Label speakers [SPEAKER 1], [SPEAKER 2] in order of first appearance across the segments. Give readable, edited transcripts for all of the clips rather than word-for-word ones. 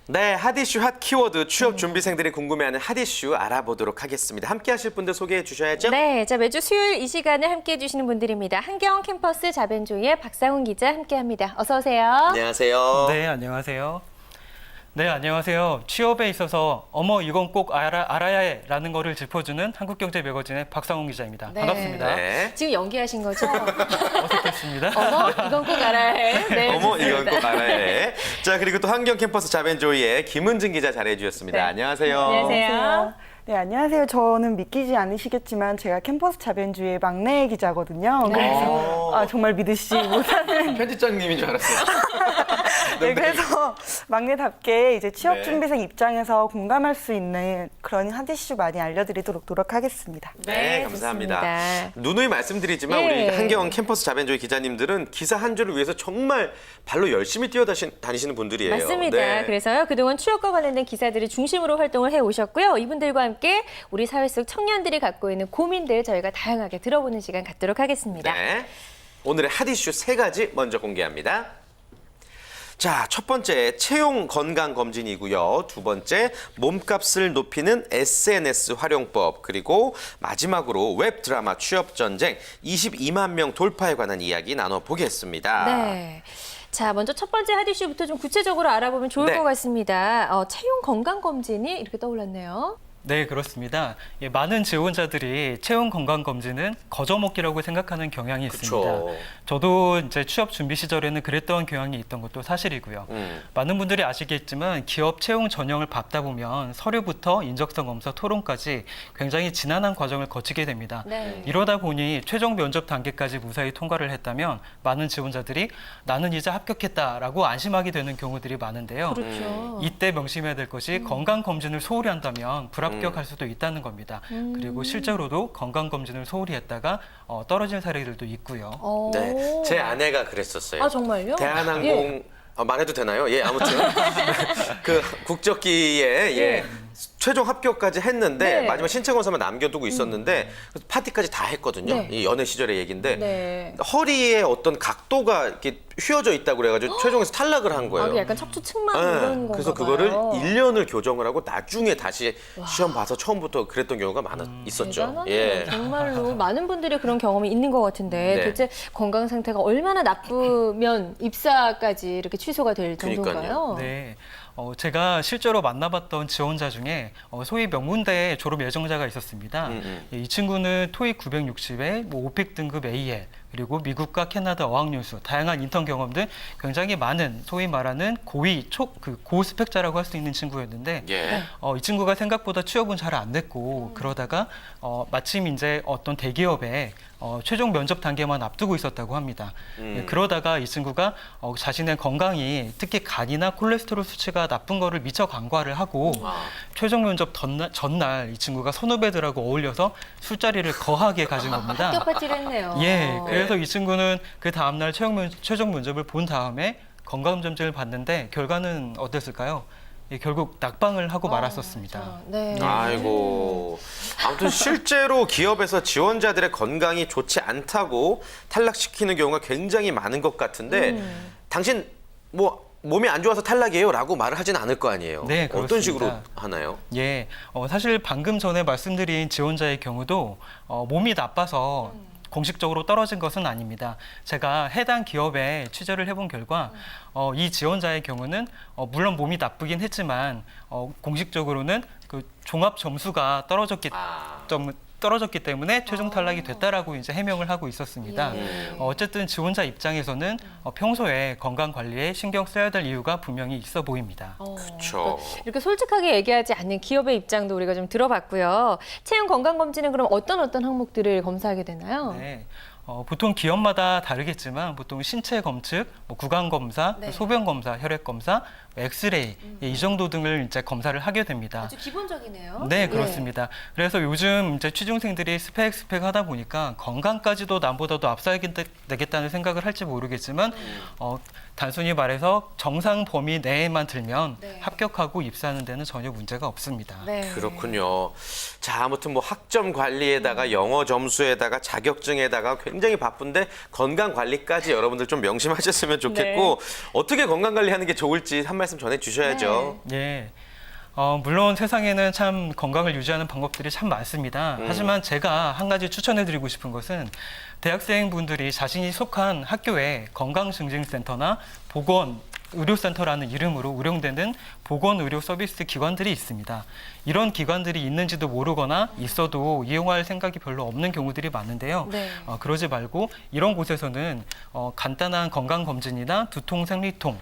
[SPEAKER 1] 네, 핫 이슈, 핫 키워드, 취업 준비생들이 궁금해하는 핫 이슈 알아보도록 하겠습니다. 함께 하실 분들 소개해 주셔야죠.
[SPEAKER 2] 네, 자 매주 수요일 이 시간을 함께 해주시는 분들입니다. 한경 캠퍼스 자벤조이의 박상훈 기자 함께합니다. 어서 오세요.
[SPEAKER 1] 안녕하세요.
[SPEAKER 3] 네, 안녕하세요. 네, 안녕하세요. 취업에 있어서 어머 이건 꼭 알아야 해라는 거를 짚어주는 한국경제매거진의 박상훈 기자입니다.
[SPEAKER 2] 네.
[SPEAKER 3] 반갑습니다.
[SPEAKER 1] 네.
[SPEAKER 2] 지금 연기하신 거죠?
[SPEAKER 3] 어색했습니다.
[SPEAKER 2] 어머, 이건 꼭 알아야 해. 네,
[SPEAKER 1] 어머, 이건
[SPEAKER 2] 좋습니다.
[SPEAKER 1] 꼭 알아야 해. 자, 그리고 또 환경 캠퍼스 자벤조이의 김은진 기자 잘해 주셨습니다.
[SPEAKER 2] 네.
[SPEAKER 1] 안녕하세요.
[SPEAKER 2] 안녕하세요.
[SPEAKER 4] 네, 안녕하세요. 저는 믿기지 않으시겠지만 제가 캠퍼스 자변주의 막내 기자거든요. 그래서 정말 믿으시지 못하는.
[SPEAKER 1] 편집장님인 줄 알았어요.
[SPEAKER 4] 네, 그래서 막내답게 이제 취업
[SPEAKER 1] 네.
[SPEAKER 4] 준비생 입장에서 공감할 수 있는 그런 핫 이슈 많이 알려드리도록 노력하겠습니다.
[SPEAKER 1] 네, 감사합니다.
[SPEAKER 2] 좋습니다.
[SPEAKER 1] 누누이 말씀드리지만
[SPEAKER 2] 예.
[SPEAKER 1] 우리 한경 캠퍼스 자벤조이 기자님들은 기사 한 줄을 위해서 정말 발로 열심히 뛰어다니시는 분들이에요.
[SPEAKER 2] 맞습니다.
[SPEAKER 1] 네.
[SPEAKER 2] 그래서요, 그동안 취업과 관련된 기사들을 중심으로 활동을 해오셨고요. 이분들과 함께 우리 사회 속 청년들이 갖고 있는 고민들 저희가 다양하게 들어보는 시간 갖도록 하겠습니다.
[SPEAKER 1] 네. 오늘의 핫 이슈 3가지 먼저 공개합니다. 자, 첫 번째 채용 건강 검진이고요. 두 번째 몸값을 높이는 SNS 활용법, 그리고 마지막으로 웹 드라마 취업 전쟁 22만 명 돌파에 관한 이야기 나눠보겠습니다.
[SPEAKER 2] 네. 자, 먼저 첫 번째 핫 이슈부터 좀 구체적으로 알아보면 좋을
[SPEAKER 1] 네.
[SPEAKER 2] 것 같습니다. 채용 건강 검진이 이렇게 떠올랐네요.
[SPEAKER 3] 네, 그렇습니다. 예, 많은 지원자들이 채용 건강 검진은 거저먹기라고 생각하는 경향이 있습니다.
[SPEAKER 1] 그쵸.
[SPEAKER 3] 저도 이제 취업 준비 시절에는 그랬던 경향이 있던 것도 사실이고요. 많은 분들이 아시겠지만 기업 채용 전형을 밟다 보면 서류부터 인적성 검사, 토론까지 굉장히 지난한 과정을 거치게 됩니다.
[SPEAKER 2] 네.
[SPEAKER 3] 이러다 보니 최종 면접 단계까지 무사히 통과를 했다면 많은 지원자들이 나는 이제 합격했다라고 안심하게 되는 경우들이 많은데요.
[SPEAKER 2] 그렇죠.
[SPEAKER 3] 이때 명심해야 될 것이 건강 검진을 소홀히 한다면 불합격할 수도 있다는 겁니다. 그리고 실제로도 건강 검진을 소홀히 했다가 떨어진 사례들도 있고요.
[SPEAKER 1] 네, 제 아내가 그랬었어요.
[SPEAKER 2] 아, 정말요?
[SPEAKER 1] 대한항공
[SPEAKER 2] 예.
[SPEAKER 1] 말해도 되나요? 예, 아무튼 그 국적기에 최종 합격까지 했는데
[SPEAKER 2] 네.
[SPEAKER 1] 마지막 신체 검사만 남겨두고 있었는데 그래서 파티까지 다 했거든요.
[SPEAKER 2] 네.
[SPEAKER 1] 이 연애 시절의 얘기인데
[SPEAKER 2] 네.
[SPEAKER 1] 허리에 어떤 각도가 이렇게 휘어져 있다고 그래가지고 최종에서 탈락을 한
[SPEAKER 2] 아,
[SPEAKER 1] 거예요.
[SPEAKER 2] 그 약간 척추 측만
[SPEAKER 1] 네,
[SPEAKER 2] 이런 건가
[SPEAKER 1] 그래서 그거를
[SPEAKER 2] 봐요.
[SPEAKER 1] 1년을 교정을 하고 나중에 다시 시험 봐서 처음부터 그랬던 경우가 있었죠.
[SPEAKER 2] 대단하네요.
[SPEAKER 1] 예.
[SPEAKER 2] 정말로 많은 분들이 그런 경험이 있는 것 같은데
[SPEAKER 1] 네.
[SPEAKER 2] 도대체 건강 상태가 얼마나 나쁘면 입사까지 이렇게 취소가 될
[SPEAKER 1] 그러니까요.
[SPEAKER 2] 정도인가요?
[SPEAKER 3] 네. 제가 실제로 만나봤던 지원자 중에 소위 명문대 졸업 예정자가 있었습니다. 예, 이 친구는 토익 960에 오픽 등급 AL, 그리고 미국과 캐나다 어학연수, 다양한 인턴 경험 등 굉장히 많은 소위 말하는 고스펙자라고 할 수 있는 친구였는데
[SPEAKER 1] 예.
[SPEAKER 3] 이 친구가 생각보다 취업은 잘 안 됐고 그러다가 마침 이제 어떤 대기업에 최종 면접 단계만 앞두고 있었다고 합니다. 예, 그러다가 이 친구가 자신의 건강이 특히 간이나 콜레스테롤 수치가 나쁜 거를 미처 간과를 하고 최종 면접 전날 이 친구가 선후배들하고 어울려서 술자리를 거하게 가진 겁니다.
[SPEAKER 2] 합격 파티를 했네요.
[SPEAKER 3] 예, 그래서 이 친구는 그 다음날 최종 면접을 본 다음에 건강검진을 봤는데 결과는 어땠을까요? 예, 결국 낙방을 하고 말았었습니다.
[SPEAKER 2] 네.
[SPEAKER 1] 아이고. 아무튼 실제로 기업에서 지원자들의 건강이 좋지 않다고 탈락시키는 경우가 굉장히 많은 것 같은데 당신 몸이 안 좋아서 탈락이에요라고 말을 하진 않을 거 아니에요.
[SPEAKER 3] 네,
[SPEAKER 1] 어떤
[SPEAKER 3] 그렇습니다.
[SPEAKER 1] 식으로 하나요?
[SPEAKER 3] 예, 사실 방금 전에 말씀드린 지원자의 경우도 몸이 나빠서 공식적으로 떨어진 것은 아닙니다. 제가 해당 기업에 취재를 해본 결과 이 지원자의 경우는 물론 몸이 나쁘긴 했지만 공식적으로는 그 종합 점수가 떨어졌기 때문에 최종 탈락이 됐다라고 이제 해명을 하고 있었습니다. 어쨌든 지원자 입장에서는 평소에 건강 관리에 신경 써야 될 이유가 분명히 있어 보입니다.
[SPEAKER 1] 그렇죠.
[SPEAKER 2] 이렇게 솔직하게 얘기하지 않는 기업의 입장도 우리가 좀 들어봤고요. 채용 건강 검진은 그럼 어떤 항목들을 검사하게 되나요?
[SPEAKER 3] 네. 보통 기업마다 다르겠지만 보통 신체 검측, 구강 검사,
[SPEAKER 2] 네.
[SPEAKER 3] 소변 검사, 혈액 검사, 엑스레이 이 정도 등을 이제 검사를 하게 됩니다.
[SPEAKER 2] 아주 기본적이네요.
[SPEAKER 3] 네, 그렇습니다. 그래서 요즘 이제 취준생들이 스펙 하다 보니까 건강까지도 남보다도 앞서야 되겠다는 생각을 할지 모르겠지만 단순히 말해서 정상 범위 내에만 들면
[SPEAKER 2] 네.
[SPEAKER 3] 합격하고 입사하는 데는 전혀 문제가 없습니다.
[SPEAKER 2] 네.
[SPEAKER 1] 그렇군요. 자, 아무튼 학점 관리에다가 영어 점수에다가 자격증에다가 굉장히 바쁜데 건강 관리까지 여러분들 좀 명심하셨으면 좋겠고 어떻게 건강 관리하는 게 좋을지 한 말씀 말씀 전해주셔야죠.
[SPEAKER 3] 예. 물론 세상에는 참 건강을 유지하는 방법들이 참 많습니다. 하지만 제가 한 가지 추천해드리고 싶은 것은 대학생분들이 자신이 속한 학교에 건강증진센터나 보건의료센터라는 이름으로 운영되는 보건의료 서비스 기관들이 있습니다. 이런 기관들이 있는지도 모르거나 있어도 이용할 생각이 별로 없는 경우들이 많은데요.
[SPEAKER 2] 네.
[SPEAKER 3] 그러지 말고 이런 곳에서는 간단한 건강검진이나 두통, 생리통,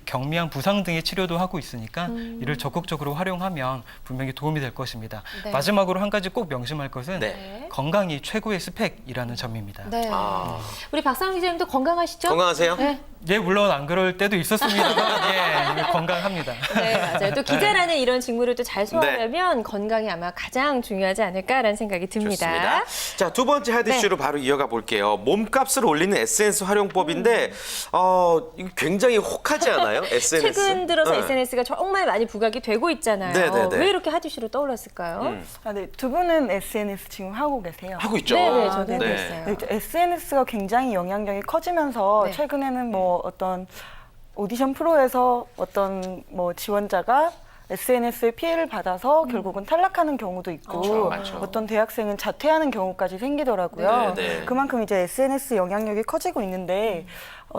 [SPEAKER 3] 경미한 부상 등의 치료도 하고 있으니까 이를 적극적으로 활용하면 분명히 도움이 될 것입니다.
[SPEAKER 2] 네.
[SPEAKER 3] 마지막으로 한 가지 꼭 명심할 것은
[SPEAKER 1] 네.
[SPEAKER 3] 건강이 최고의 스펙이라는 점입니다.
[SPEAKER 2] 네.
[SPEAKER 1] 아.
[SPEAKER 2] 우리 박상훈 기자님도 건강하시죠?
[SPEAKER 1] 건강하세요?
[SPEAKER 2] 네.
[SPEAKER 3] 예, 물론 안 그럴 때도 있었습니다만 예, 건강합니다.
[SPEAKER 2] 네, 맞아요. 또 기자라는 이런 직무를 또 잘 소화하려면 건강이 아마 가장 중요하지 않을까라는 생각이 듭니다.
[SPEAKER 1] 좋습니다. 자, 두 번째 핫 이슈로 바로 이어가 볼게요. 몸값을 올리는 SNS 활용법인데 이거 굉장히 혹하지 않아요? SNS?
[SPEAKER 2] 최근 들어서
[SPEAKER 1] 네.
[SPEAKER 2] SNS가 정말 많이 부각이 되고 있잖아요.
[SPEAKER 1] 네네네.
[SPEAKER 2] 왜 이렇게 핫 이슈로 떠올랐을까요?
[SPEAKER 4] 네, 두 분은 SNS 지금 하고 계세요.
[SPEAKER 1] 하고 있죠.
[SPEAKER 2] 네네, 저도
[SPEAKER 1] 네.
[SPEAKER 2] 하고 있어요.
[SPEAKER 4] SNS가 굉장히 영향력이 커지면서
[SPEAKER 2] 네.
[SPEAKER 4] 최근에는 뭐 어떤 오디션 프로에서 어떤 뭐 지원자가 SNS에 피해를 받아서 결국은 탈락하는 경우도 있고
[SPEAKER 1] 많죠.
[SPEAKER 4] 어떤 대학생은 자퇴하는 경우까지 생기더라고요.
[SPEAKER 1] 네, 네.
[SPEAKER 4] 그만큼 이제 SNS 영향력이 커지고 있는데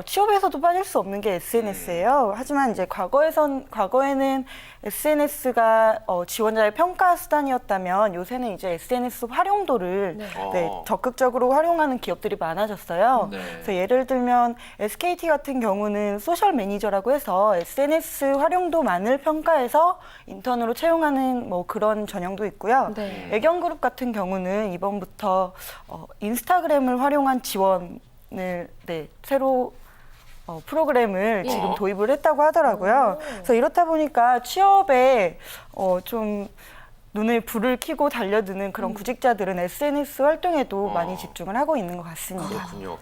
[SPEAKER 4] 취업에서도 빠질 수 없는 게 SNS예요. 하지만 이제 과거에는 SNS가 지원자의 평가 수단이었다면 요새는 이제 SNS 활용도를 적극적으로 활용하는 기업들이 많아졌어요.
[SPEAKER 1] 네.
[SPEAKER 4] 그래서 예를 들면 SKT 같은 경우는 소셜 매니저라고 해서 SNS 활용도만을 평가해서 인턴으로 채용하는 뭐 그런 전형도 있고요.
[SPEAKER 2] 네.
[SPEAKER 4] 애경그룹 같은 경우는 이번부터 인스타그램을 활용한 지원을 새로 프로그램을 지금 도입을 했다고 하더라고요. 그래서 이렇다 보니까 취업에 좀 눈에 불을 켜고 달려드는 그런 구직자들은 SNS 활동에도 많이 집중을 하고 있는 것 같습니다.
[SPEAKER 1] 그렇군요.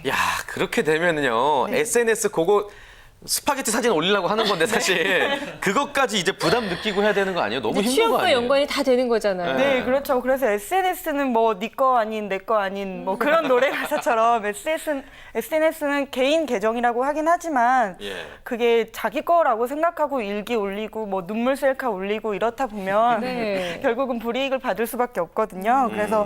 [SPEAKER 1] 야, 그렇게 되면은요. SNS 그거 스파게티 사진 올리려고 하는 건데 사실 그것까지 이제 부담 느끼고 해야 되는 거 아니에요? 너무 힘든 거
[SPEAKER 2] 취업과
[SPEAKER 1] 아니에요?
[SPEAKER 2] 연관이 다 되는 거잖아요.
[SPEAKER 4] 네, 그렇죠. 그래서 SNS는 뭐 네 거 아닌 내 거 아닌 뭐 그런 노래 가사처럼 SNS는 개인 계정이라고 하긴 하지만
[SPEAKER 1] 예.
[SPEAKER 4] 그게 자기 거라고 생각하고 일기 올리고 뭐 눈물 셀카 올리고 이렇다 보면
[SPEAKER 2] 네.
[SPEAKER 4] 결국은 불이익을 받을 수밖에 없거든요. 그래서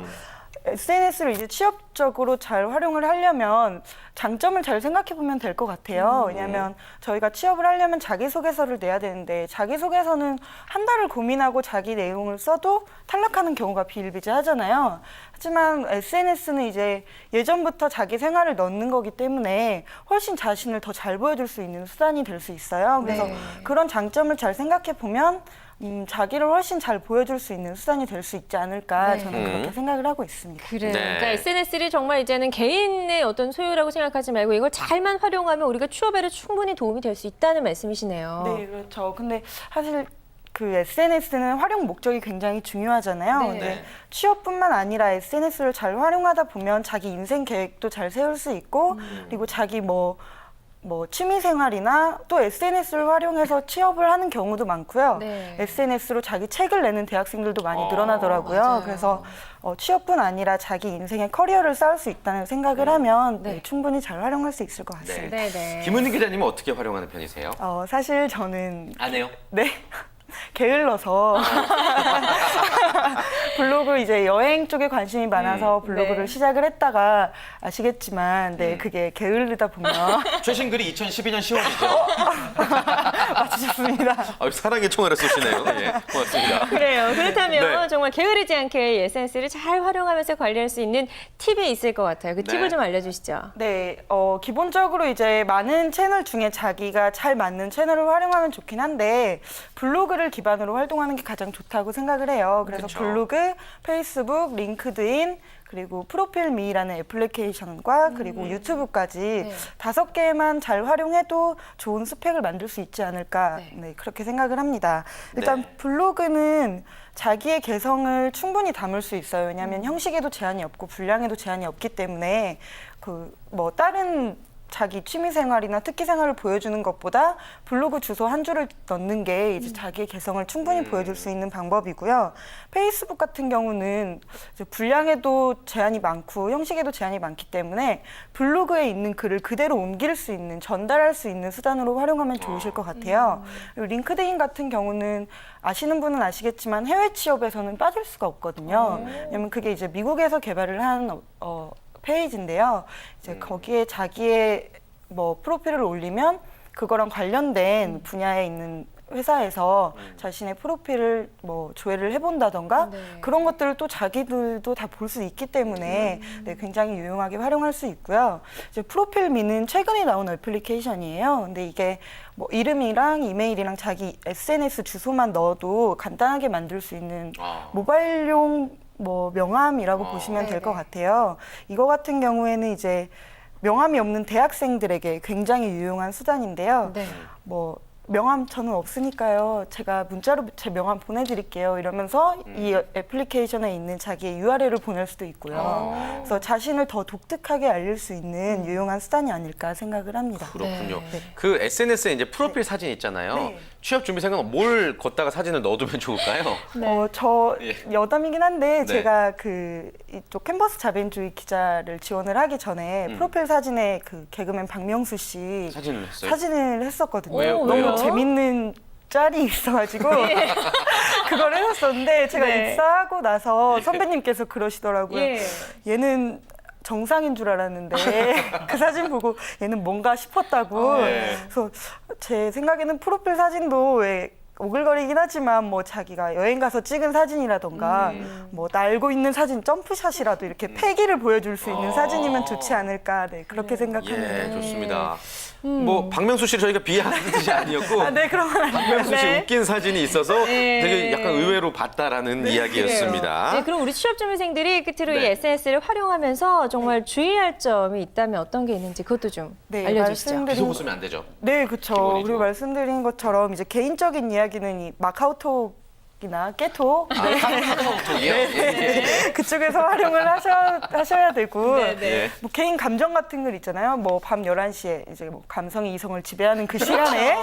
[SPEAKER 4] SNS를 이제 취업적으로 잘 활용을 하려면 장점을 잘 생각해 보면 될 것 같아요. 왜냐하면 저희가 취업을 하려면 자기소개서를 내야 되는데 자기소개서는 한 달을 고민하고 자기 내용을 써도 탈락하는 경우가 비일비재하잖아요. 하지만 SNS는 이제 예전부터 자기 생활을 넣는 거기 때문에 훨씬 자신을 더 잘 보여줄 수 있는 수단이 될 수 있어요. 그래서
[SPEAKER 2] 네.
[SPEAKER 4] 그런 장점을 잘 생각해 보면 자기를 훨씬 잘 보여줄 수 있는 수단이 될 수 있지 않을까
[SPEAKER 2] 네.
[SPEAKER 4] 저는 그렇게 생각을 하고 있습니다.
[SPEAKER 2] 그래요.
[SPEAKER 1] 네.
[SPEAKER 2] 그러니까 SNS를 정말 이제는 개인의 어떤 소유라고 생각하지 말고 이걸 잘만 활용하면 우리가 취업에도 충분히 도움이 될 수 있다는 말씀이시네요.
[SPEAKER 4] 네, 그렇죠. 근데 사실 그 SNS는 활용 목적이 굉장히 중요하잖아요.
[SPEAKER 2] 네.
[SPEAKER 4] 근데 취업뿐만 아니라 SNS를 잘 활용하다 보면 자기 인생 계획도 잘 세울 수 있고 그리고 자기 뭐 취미 생활이나 또 SNS를 활용해서 취업을 하는 경우도 많고요.
[SPEAKER 2] 네.
[SPEAKER 4] SNS로 자기 책을 내는 대학생들도 많이 늘어나더라고요.
[SPEAKER 2] 맞아요.
[SPEAKER 4] 그래서 취업뿐 아니라 자기 인생의 커리어를 쌓을 수 있다는 생각을 하면
[SPEAKER 2] 네.
[SPEAKER 4] 충분히 잘 활용할 수 있을 것 같습니다.
[SPEAKER 2] 네.
[SPEAKER 1] 김은희 기자님은 어떻게 활용하는 편이세요?
[SPEAKER 4] 사실 저는
[SPEAKER 1] 안 해요?
[SPEAKER 4] 네. 게을러서 블로그 이제 여행 쪽에 관심이 많아서 블로그를
[SPEAKER 2] 네.
[SPEAKER 4] 시작을 했다가 아시겠지만 그게 게을르다 보면
[SPEAKER 1] 최신 글이 2012년 10월이죠.
[SPEAKER 4] 맞추셨습니다.
[SPEAKER 1] 사랑의 총알을 쏘시네요. 예, 고맙습니다.
[SPEAKER 2] 그래요. 그렇다면
[SPEAKER 1] 네.
[SPEAKER 2] 정말 게으르지 않게 이 SNS를 잘 활용하면서 관리할 수 있는 팁이 있을 것 같아요. 그 팁을
[SPEAKER 1] 네.
[SPEAKER 2] 좀 알려주시죠.
[SPEAKER 4] 네, 기본적으로 이제 많은 채널 중에 자기가 잘 맞는 채널을 활용하면 좋긴 한데 블로그를 기반으로 활동하는 게 가장 좋다고 생각을 해요. 그래서
[SPEAKER 1] 그쵸.
[SPEAKER 4] 블로그, 페이스북, 링크드인, 그리고 프로필미라는 애플리케이션과 그리고 유튜브까지 5개만 잘 활용해도 좋은 스펙을 만들 수 있지 않을까
[SPEAKER 2] 네.
[SPEAKER 4] 그렇게 생각을 합니다. 일단
[SPEAKER 1] 네.
[SPEAKER 4] 블로그는 자기의 개성을 충분히 담을 수 있어요. 왜냐하면 형식에도 제한이 없고 분량에도 제한이 없기 때문에 다른 자기 취미 생활이나 특기 생활을 보여주는 것보다 블로그 주소 한 줄을 넣는 게 이제 자기의 개성을 충분히 보여줄 수 있는 방법이고요. 페이스북 같은 경우는 이제 분량에도 제한이 많고 형식에도 제한이 많기 때문에 블로그에 있는 글을 그대로 옮길 수 있는, 전달할 수 있는 수단으로 활용하면 좋으실 것 같아요. 그리고 링크드인 같은 경우는 아시는 분은 아시겠지만 해외 취업에서는 빠질 수가 없거든요. 왜냐면 그게 이제 미국에서 개발을 한 페이지인데요. 이제 거기에 자기의 뭐 프로필을 올리면 그거랑 관련된 분야에 있는 회사에서 자신의 프로필을 뭐 조회를 해본다던가 그런 것들을 또 자기들도 다 볼 수 있기 때문에 네, 굉장히 유용하게 활용할 수 있고요. 이제 프로필미는 최근에 나온 애플리케이션이에요. 근데 이게 뭐 이름이랑 이메일이랑 자기 SNS 주소만 넣어도 간단하게 만들 수 있는 모바일용 뭐 명함이라고 보시면 될 것 같아요. 이거 같은 경우에는 이제 명함이 없는 대학생들에게 굉장히 유용한 수단인데요.
[SPEAKER 2] 네.
[SPEAKER 4] 뭐 명함 저는 없으니까요. 제가 문자로 제 명함 보내드릴게요. 이러면서 이 애플리케이션에 있는 자기의 URL을 보낼 수도 있고요. 그래서 자신을 더 독특하게 알릴 수 있는 유용한 수단이 아닐까 생각을 합니다.
[SPEAKER 1] 그렇군요.
[SPEAKER 2] 네.
[SPEAKER 1] 그 SNS에 이제 프로필 사진 있잖아요.
[SPEAKER 4] 네.
[SPEAKER 1] 취업 준비생은 뭘 걷다가 사진을 넣어두면 좋을까요?
[SPEAKER 4] 저 여담이긴 한데
[SPEAKER 1] 네.
[SPEAKER 4] 제가 그 이쪽 캠퍼스 자본주의 기자를 지원을 하기 전에 프로필 사진에 그 개그맨 박명수 씨
[SPEAKER 1] 사진을 했어요?
[SPEAKER 4] 사진을 했었거든요.
[SPEAKER 1] 왜요?
[SPEAKER 4] 너무
[SPEAKER 1] 왜요?
[SPEAKER 4] 재밌는 짤이 있어가지고 그걸 해놨었는데 제가
[SPEAKER 2] 네.
[SPEAKER 4] 입사하고 나서 선배님께서 그러시더라고요.
[SPEAKER 2] 예.
[SPEAKER 4] 얘는 정상인 줄 알았는데 그 사진 보고 얘는 뭔가 싶었다고.
[SPEAKER 1] 네.
[SPEAKER 4] 그래서 제 생각에는 프로필 사진도 왜 오글거리긴 하지만 뭐 자기가 여행 가서 찍은 사진이라던가 뭐 날고 있는 사진 점프샷이라도 이렇게 패기를 보여줄 수 있는 사진이면 좋지 않을까 그렇게 생각합니다.
[SPEAKER 1] 예, 좋습니다. 뭐 박명수 씨를 저희가 비하하는 뜻이 아니었고
[SPEAKER 4] 네, 그런 건 아니에요.
[SPEAKER 1] 박명수 씨
[SPEAKER 2] 네.
[SPEAKER 1] 웃긴 사진이 있어서 되게 약간 의외로 봤다라는 이야기였습니다.
[SPEAKER 2] 네, 그럼 우리 취업 준비생들이 끝으로 이
[SPEAKER 1] 네.
[SPEAKER 2] SNS를 활용하면서 정말 주의할 점이 있다면 어떤 게 있는지 그것도 좀
[SPEAKER 4] 네,
[SPEAKER 2] 알려주시죠.
[SPEAKER 1] 비속어 쓰면 안 되죠.
[SPEAKER 4] 네, 그렇죠.
[SPEAKER 1] 기본이죠.
[SPEAKER 4] 그리고 말씀드린 것처럼 이제 개인적인 이야기는 이 마카오톡이나 깨톡 그쪽에서 활용을 하셔야 되고
[SPEAKER 1] 네.
[SPEAKER 4] 뭐 개인 감정 같은 글 있잖아요. 뭐 밤 11시에 이제 뭐 감성이 이성을 지배하는 그 시간에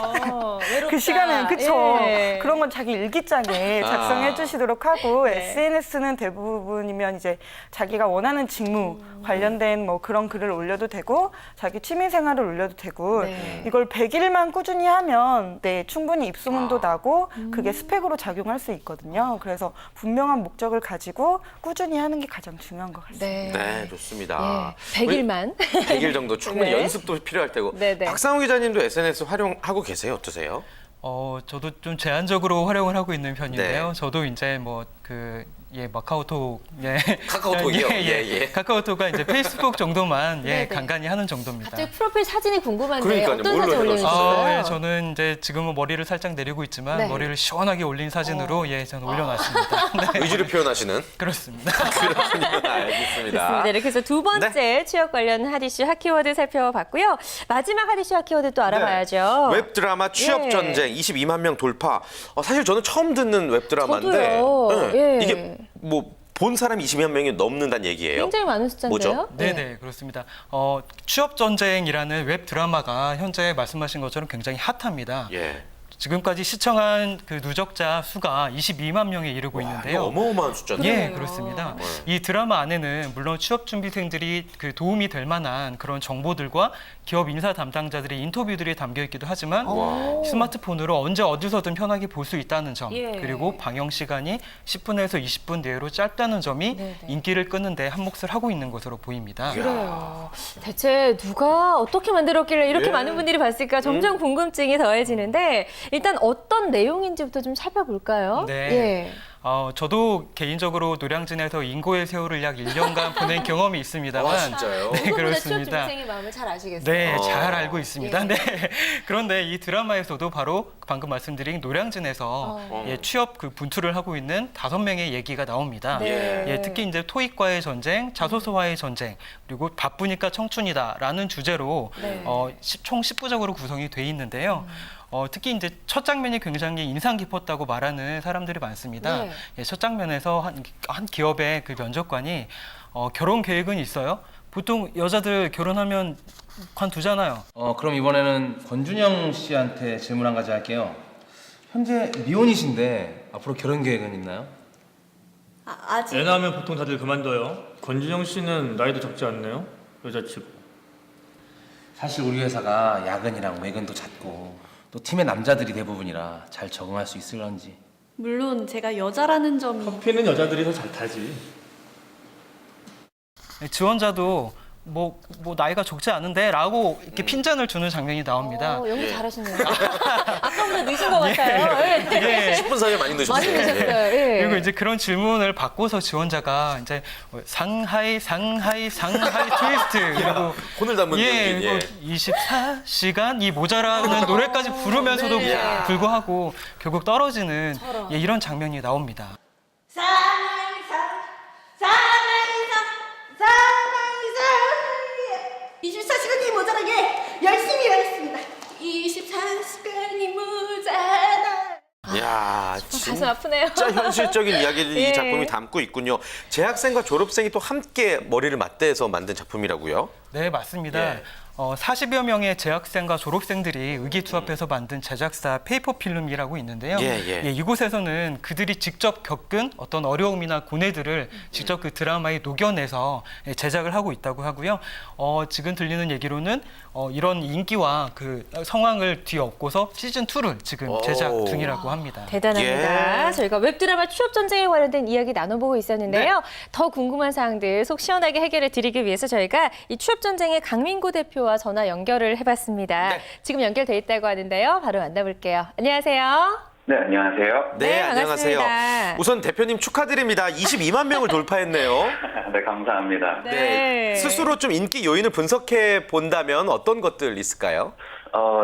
[SPEAKER 4] 그 시간에 그쵸.
[SPEAKER 2] 예.
[SPEAKER 4] 그런 건 자기 일기장에 작성해 주시도록 하고 SNS는 대부분이면 이제 자기가 원하는 직무 관련된 뭐 그런 글을 올려도 되고 자기 취미 생활을 올려도 되고
[SPEAKER 2] 네.
[SPEAKER 4] 이걸 100일만 꾸준히 하면 네, 충분히 입소문도 나고 그게 스펙으로 작용할 수 있거든요. 그래서 분명한 목적을 가지고 꾸준히 하는 게 가장 중요한 것 같습니다.
[SPEAKER 2] 네.
[SPEAKER 1] 네, 좋습니다.
[SPEAKER 2] 예, 100일만.
[SPEAKER 1] 100일 정도 충분히
[SPEAKER 2] 네.
[SPEAKER 1] 연습도 필요할 테고.
[SPEAKER 2] 네, 네.
[SPEAKER 1] 박상우 기자님도 SNS 활용하고 계세요? 어떠세요?
[SPEAKER 3] 저도 좀 제한적으로 활용을 하고 있는 편인데요.
[SPEAKER 1] 네.
[SPEAKER 3] 저도 이제 마카오톡,
[SPEAKER 1] 카카오톡이요? 예.
[SPEAKER 3] 카카오톡과 이제 페이스북 정도만
[SPEAKER 2] 네, 네.
[SPEAKER 3] 간간히 하는 정도입니다.
[SPEAKER 2] 갑자기 프로필 사진이 궁금한데
[SPEAKER 1] 그러니까요.
[SPEAKER 2] 어떤
[SPEAKER 1] 뭘로
[SPEAKER 2] 사진
[SPEAKER 1] 해놨어요?
[SPEAKER 2] 올려주셨어요?
[SPEAKER 3] 예, 저는 이제 지금은 머리를 살짝 내리고 있지만
[SPEAKER 2] 네.
[SPEAKER 3] 머리를 시원하게 올린 사진으로 저는 올려놨습니다. 네,
[SPEAKER 1] 의지를 표현하시는?
[SPEAKER 3] 그렇습니다.
[SPEAKER 1] 그렇군요. 알겠습니다.
[SPEAKER 2] 좋습니다. 이렇게 해서 두 번째 취업 관련 핫이슈 핫키워드 살펴봤고요. 마지막 핫이슈 핫키워드 또 알아봐야죠.
[SPEAKER 1] 웹드라마 취업
[SPEAKER 2] 예.
[SPEAKER 1] 전쟁 22만 명 돌파. 사실 저는 처음 듣는 웹드라마인데
[SPEAKER 2] 저도요. 예.
[SPEAKER 1] 이게 뭐 본 사람이 22만 명이 넘는다는 얘기예요.
[SPEAKER 2] 굉장히 많은 숫자인데요.
[SPEAKER 1] 뭐죠?
[SPEAKER 3] 네네, 그렇습니다. 취업 전쟁이라는 웹 드라마가 현재 말씀하신 것처럼 굉장히 핫합니다.
[SPEAKER 1] 예.
[SPEAKER 3] 지금까지 시청한 그 누적자 수가 22만 명에 이르고
[SPEAKER 1] 이거
[SPEAKER 3] 있는데요.
[SPEAKER 1] 어마어마한 숫자네요.
[SPEAKER 3] 예,
[SPEAKER 2] 그래요.
[SPEAKER 3] 그렇습니다.
[SPEAKER 1] 네.
[SPEAKER 3] 이 드라마 안에는 물론 취업 준비생들이 그 도움이 될 만한 그런 정보들과 기업 인사 담당자들의 인터뷰들이 담겨 있기도 하지만
[SPEAKER 1] 와.
[SPEAKER 3] 스마트폰으로 언제 어디서든 편하게 볼 수 있다는 점,
[SPEAKER 2] 예.
[SPEAKER 3] 그리고 방영 시간이 10분에서 20분 내로 짧다는 점이
[SPEAKER 2] 네네.
[SPEAKER 3] 인기를 끄는데 한 몫을 하고 있는 것으로 보입니다.
[SPEAKER 2] 그래요. 대체 누가 어떻게 만들었길래 이렇게
[SPEAKER 1] 예.
[SPEAKER 2] 많은 분들이 봤을까 점점 궁금증이 더해지는데 일단 어떤 내용인지부터 좀 살펴볼까요?
[SPEAKER 3] 네.
[SPEAKER 2] 예.
[SPEAKER 3] 저도 개인적으로 노량진에서 인고의 세월을 약 1년간 보낸 경험이 있습니다만
[SPEAKER 1] 와, 진짜요?
[SPEAKER 3] 네,
[SPEAKER 2] 누구보다
[SPEAKER 3] 그렇습니다.
[SPEAKER 2] 취업준비생의 마음을 잘 아시겠어요.
[SPEAKER 3] 네,
[SPEAKER 1] 어.
[SPEAKER 3] 잘 알고 있습니다.
[SPEAKER 2] 예.
[SPEAKER 3] 네. 그런데 이 드라마에서도 바로 방금 말씀드린 노량진에서 취업 그 분투를 하고 있는 5명의 얘기가 나옵니다.
[SPEAKER 2] 네.
[SPEAKER 3] 특히 이제 토익과의 전쟁, 자소서와의 전쟁, 그리고 바쁘니까 청춘이다라는 주제로
[SPEAKER 2] 네.
[SPEAKER 3] 총 10부작으로 구성이 돼 있는데요. 특히 이제 첫 장면이 굉장히 인상 깊었다고 말하는 사람들이 많습니다.
[SPEAKER 2] 네.
[SPEAKER 3] 첫 장면에서 한 기업의 그 면접관이 결혼 계획은 있어요? 보통 여자들 결혼하면 관두잖아요.
[SPEAKER 5] 그럼 이번에는 권준영 씨한테 질문 한 가지 할게요. 현재 미혼이신데 앞으로 결혼 계획은 있나요?
[SPEAKER 6] 아직
[SPEAKER 7] 애 낳으면 보통 다들 그만둬요. 권준영 씨는 나이도 적지 않네요. 여자치고.
[SPEAKER 5] 사실 우리 회사가 야근이랑 외근도 잦고 또 팀의 남자들이 대부분이라 잘 적응할 수 있을런지.
[SPEAKER 6] 물론 제가 여자라는 점이
[SPEAKER 7] 커피는 여자들이 더 잘 타지.
[SPEAKER 3] 지원자도 뭐 나이가 적지 않은데라고 이렇게 핀잔을 주는 장면이 나옵니다.
[SPEAKER 2] 연기 잘하시네요. 아까보다 늦은 것 같아요. 예.
[SPEAKER 1] 10분 사이에 많이
[SPEAKER 2] 많이
[SPEAKER 1] 늦으셨어요.
[SPEAKER 2] 늦으셨어요. 예.
[SPEAKER 3] 그리고 이제 그런 질문을 바꿔서 지원자가 이제 상하이 트위스트 그리고
[SPEAKER 1] 혼을 담은 연기.
[SPEAKER 3] 그리고 24시간 이 모자라는 노래까지 부르면서도
[SPEAKER 2] 네.
[SPEAKER 3] 불구하고 결국 떨어지는 이런 장면이 나옵니다.
[SPEAKER 8] 사랑이사 24시간이 모자라게 열심히 일하겠습니다. 24시간이 모자라.
[SPEAKER 1] 야,
[SPEAKER 2] 가슴 아프네요.
[SPEAKER 1] 진짜 현실적인 이야기를
[SPEAKER 2] 예.
[SPEAKER 1] 이 작품이 담고 있군요. 재학생과 졸업생이 또 함께 머리를 맞대서 만든 작품이라고요?
[SPEAKER 3] 네, 맞습니다.
[SPEAKER 1] 예.
[SPEAKER 3] 40여 명의 재학생과 졸업생들이 의기투합해서 만든 제작사 페이퍼 필름이라고 있는데요.
[SPEAKER 1] 예.
[SPEAKER 3] 이곳에서는 그들이 직접 겪은 어떤 어려움이나 고뇌들을 직접 그 드라마에 녹여내서 제작을 하고 있다고 하고요. 지금 들리는 얘기로는 이런 인기와 그 상황을 뒤엎고서 시즌2를 지금 제작
[SPEAKER 1] 오.
[SPEAKER 3] 중이라고 합니다.
[SPEAKER 2] 대단합니다.
[SPEAKER 1] 예.
[SPEAKER 2] 저희가 웹드라마 취업전쟁에 관련된 이야기 나눠보고 있었는데요. 더 궁금한 사항들 속 시원하게 해결해 드리기 위해서 저희가 이 취업전쟁의 강민구 대표와 전화 연결을 해봤습니다.
[SPEAKER 1] 네.
[SPEAKER 2] 지금 연결돼 있다고 하는데요. 바로 만나볼게요. 안녕하세요.
[SPEAKER 9] 네, 안녕하세요.
[SPEAKER 2] 네,
[SPEAKER 1] 안녕하세요.
[SPEAKER 2] 반갑습니다.
[SPEAKER 1] 우선 대표님 축하드립니다. 22만 명을 돌파했네요.
[SPEAKER 9] 네, 감사합니다.
[SPEAKER 2] 네.
[SPEAKER 1] 스스로 좀 인기 요인을 분석해 본다면 어떤 것들 있을까요?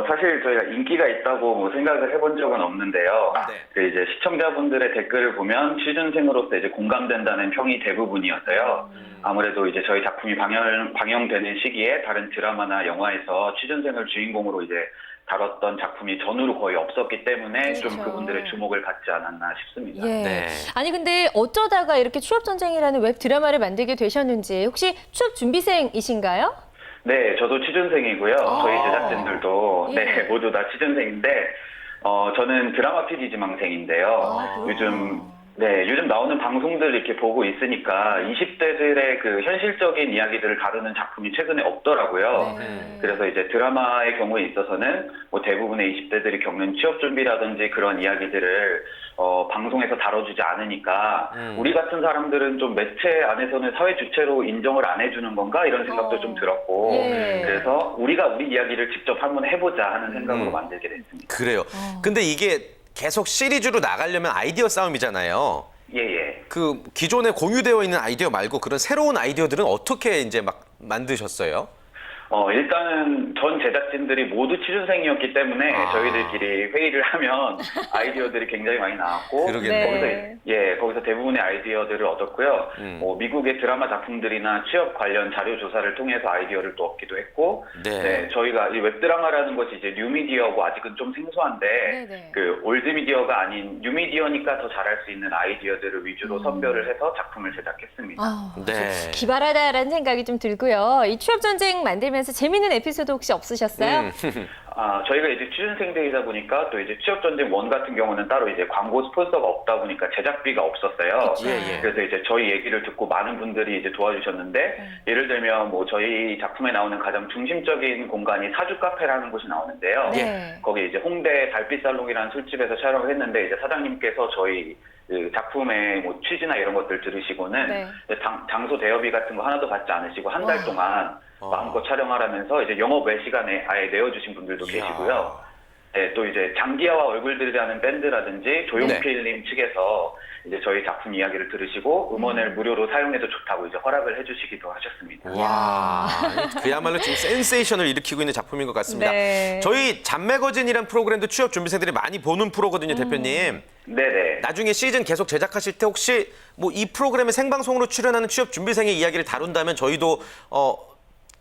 [SPEAKER 9] 사실 저희가 인기가 있다고 뭐 생각을 해본 적은 없는데요.
[SPEAKER 1] 네.
[SPEAKER 9] 그 이제 시청자분들의 댓글을 보면 취준생으로서 이제 공감된다는 평이 대부분이어서요. 아무래도 이제 저희 작품이 방영되는 시기에 다른 드라마나 영화에서 취준생을 주인공으로 이제 다뤘던 작품이 전후로 거의 없었기 때문에 좀
[SPEAKER 2] 그렇죠.
[SPEAKER 9] 그분들의 주목을 받지 않았나 싶습니다.
[SPEAKER 2] 예.
[SPEAKER 1] 네.
[SPEAKER 2] 아니 근데 어쩌다가 이렇게 취업전쟁이라는 웹 드라마를 만들게 되셨는지 혹시 취업 준비생이신가요?
[SPEAKER 9] 네, 저도 취준생이고요. 저희 제작진들도
[SPEAKER 2] 예.
[SPEAKER 9] 네, 모두 다 취준생인데 저는 드라마 PD 지망생인데요. 요즘 나오는 방송들 이렇게 보고 있으니까 20대들의 그 현실적인 이야기들을 다루는 작품이 최근에 없더라고요. 그래서 이제 드라마의 경우에 있어서는 뭐 대부분의 20대들이 겪는 취업 준비라든지 그런 이야기들을 방송에서 다뤄주지 않으니까 우리 같은 사람들은 좀 매체 안에서는 사회 주체로 인정을 안 해주는 건가 이런 생각도 좀 들었고
[SPEAKER 2] 예.
[SPEAKER 9] 그래서 우리가 우리 이야기를 직접 한번 해보자 하는 생각으로 만들게 됐습니다.
[SPEAKER 1] 그래요. 근데 이게 계속 시리즈로 나가려면 아이디어 싸움이잖아요.
[SPEAKER 9] 예.
[SPEAKER 1] 그 기존에 공유되어 있는 아이디어 말고 그런 새로운 아이디어들은 어떻게 이제 막 만드셨어요?
[SPEAKER 9] 일단은 전 제작진들이 모두 취준생이었기 때문에 저희들끼리 회의를 하면 아이디어들이 굉장히 많이 나왔고
[SPEAKER 1] 그러겠네요.
[SPEAKER 9] 거기서 대부분의 아이디어들을 얻었고요. 미국의 드라마 작품들이나 취업 관련 자료 조사를 통해서 아이디어를 또 얻기도 했고 저희가 이 웹드라마라는 것이 이제 뉴미디어고 아직은 좀 생소한데 그 올드미디어가 아닌 뉴미디어니까 더 잘할 수 있는 아이디어들을 위주로 선별을 해서 작품을 제작했습니다.
[SPEAKER 1] 네.
[SPEAKER 2] 기발하다라는 생각이 좀 들고요. 이 취업전쟁 만들면서 재미있는 에피소드 혹시 없으셨어요?
[SPEAKER 9] 저희가 이제 취준생들이다 보니까 또 이제 취업전쟁 1 같은 경우는 따로 이제 광고 스폰서가 없다 보니까 제작비가 없었어요. 그래서 이제 저희 얘기를 듣고 많은 분들이 이제 도와주셨는데 예를 들면 뭐 저희 작품에 나오는 가장 중심적인 공간이 사주 카페라는 곳이 나오는데요. 거기 이제 홍대 달빛살롱이라는 술집에서 촬영을 했는데 이제 사장님께서 저희 그 작품의 뭐 취지나 이런 것들 들으시고는 장소 대여비 같은 거 하나도 받지 않으시고 한 달 동안 마음껏 촬영하라면서 이제 영업 외 시간에 아예 내어주신 분들도 계시고요. 네, 또 이제 장기하와 얼굴들이라는 밴드라든지 조용필님 측에서 이제 저희 작품 이야기를 들으시고 음원을 무료로 사용해도 좋다고 이제 허락을 해주시기도 하셨습니다.
[SPEAKER 1] 와, 그야말로 지금 센세이션을 일으키고 있는 작품인 것 같습니다.
[SPEAKER 2] 네.
[SPEAKER 1] 저희 잡매거진이란 프로그램도 취업 준비생들이 많이 보는 프로거든요, 대표님.
[SPEAKER 9] 네네.
[SPEAKER 1] 나중에 시즌 계속 제작하실 때 혹시 뭐 이 프로그램에 생방송으로 출연하는 취업 준비생의 이야기를 다룬다면 저희도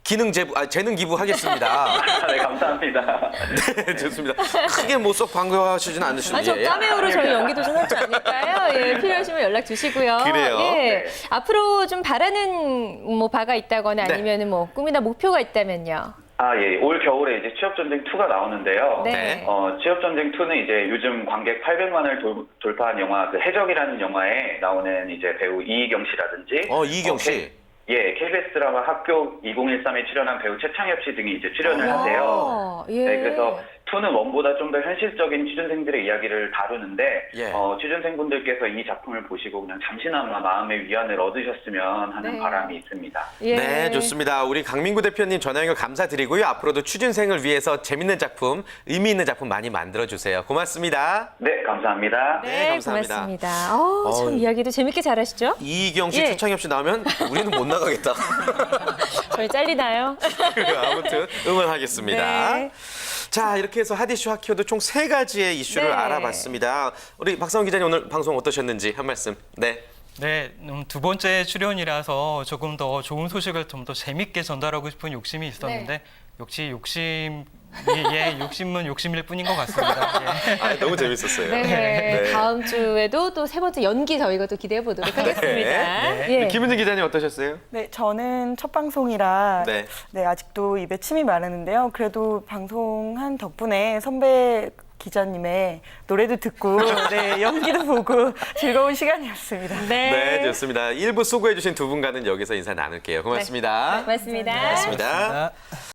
[SPEAKER 1] 재능 기부하겠습니다.
[SPEAKER 9] 네, 감사합니다.
[SPEAKER 1] 네, 좋습니다. 크게 뭐 쏙 반가워하시진 않으시죠?
[SPEAKER 2] 저 까메오로 저희 연기도 좀 할 줄 아니까요. 예, 필요하시면 연락 주시고요.
[SPEAKER 1] 그래요.
[SPEAKER 2] 예,
[SPEAKER 9] 네.
[SPEAKER 2] 앞으로 좀 바라는 뭐 바가 있다거나
[SPEAKER 1] 네.
[SPEAKER 2] 아니면 뭐 꿈이나 목표가 있다면요.
[SPEAKER 9] 예. 올 겨울에 이제 취업전쟁 2가 나오는데요.
[SPEAKER 2] 네.
[SPEAKER 9] 취업전쟁 2는 이제 요즘 관객 800만을 돌파한 영화, 그 해적이라는 영화에 나오는 이제 배우 이희경 씨라든지.
[SPEAKER 1] 이희경 씨.
[SPEAKER 9] KBS 드라마 학교 2013에 출연한 배우 최창엽 씨 등이 이제 출연을 하세요.
[SPEAKER 2] 예.
[SPEAKER 9] 네, 그래서 2는 1보다 좀 더 현실적인 취준생들의 이야기를 다루는데,
[SPEAKER 1] 예.
[SPEAKER 9] 취준생분들께서 이 작품을 보시고 그냥 잠시나마 마음의 위안을 얻으셨으면 하는
[SPEAKER 2] 네.
[SPEAKER 9] 바람이 있습니다.
[SPEAKER 2] 예.
[SPEAKER 1] 네, 좋습니다. 우리 강민구 대표님 전화 연결 감사드리고요. 앞으로도 취준생을 위해서 재밌는 작품, 의미 있는 작품 많이 만들어주세요. 고맙습니다.
[SPEAKER 9] 네, 감사합니다.
[SPEAKER 1] 네, 감사합니다.
[SPEAKER 2] 고맙습니다. 참 이야기도 재밌게 잘하시죠?
[SPEAKER 1] 이희경 씨,
[SPEAKER 2] 예.
[SPEAKER 1] 최창엽 씨 나오면 우리는 못 나가겠다.
[SPEAKER 2] 저희 잘리나요?
[SPEAKER 1] 아무튼 응원하겠습니다.
[SPEAKER 2] 네.
[SPEAKER 1] 자, 이렇게 해서 핫이슈 핫키워드 총 3가지의 이슈를
[SPEAKER 2] 네.
[SPEAKER 1] 알아봤습니다. 우리 박상원 기자님 오늘 방송 어떠셨는지 한 말씀. 네.
[SPEAKER 3] 네, 두 번째 출연이라서 조금 더 좋은 소식을 좀 더 재밌게 전달하고 싶은 욕심이 있었는데 역시 욕심은 욕심일 뿐인 것 같습니다. 예.
[SPEAKER 1] 너무 재밌었어요.
[SPEAKER 2] 네.
[SPEAKER 1] 네.
[SPEAKER 2] 다음 주에도 또 3번째 연기 저희가 또 기대해 보도록 하겠습니다.
[SPEAKER 3] 네.
[SPEAKER 2] 예.
[SPEAKER 1] 김은진 기자님 어떠셨어요?
[SPEAKER 4] 네, 저는 첫 방송이라
[SPEAKER 1] 네.
[SPEAKER 4] 아직도 입에 침이 마르는데요. 그래도 방송한 덕분에 선배 기자님의 노래도 듣고 연기도 보고 즐거운 시간이었습니다.
[SPEAKER 1] 네, 좋습니다. 1부 수고해주신 두 분과는 여기서 인사 나눌게요. 고맙습니다.
[SPEAKER 2] 고맙습니다.
[SPEAKER 1] 고맙습니다.
[SPEAKER 3] 고맙습니다.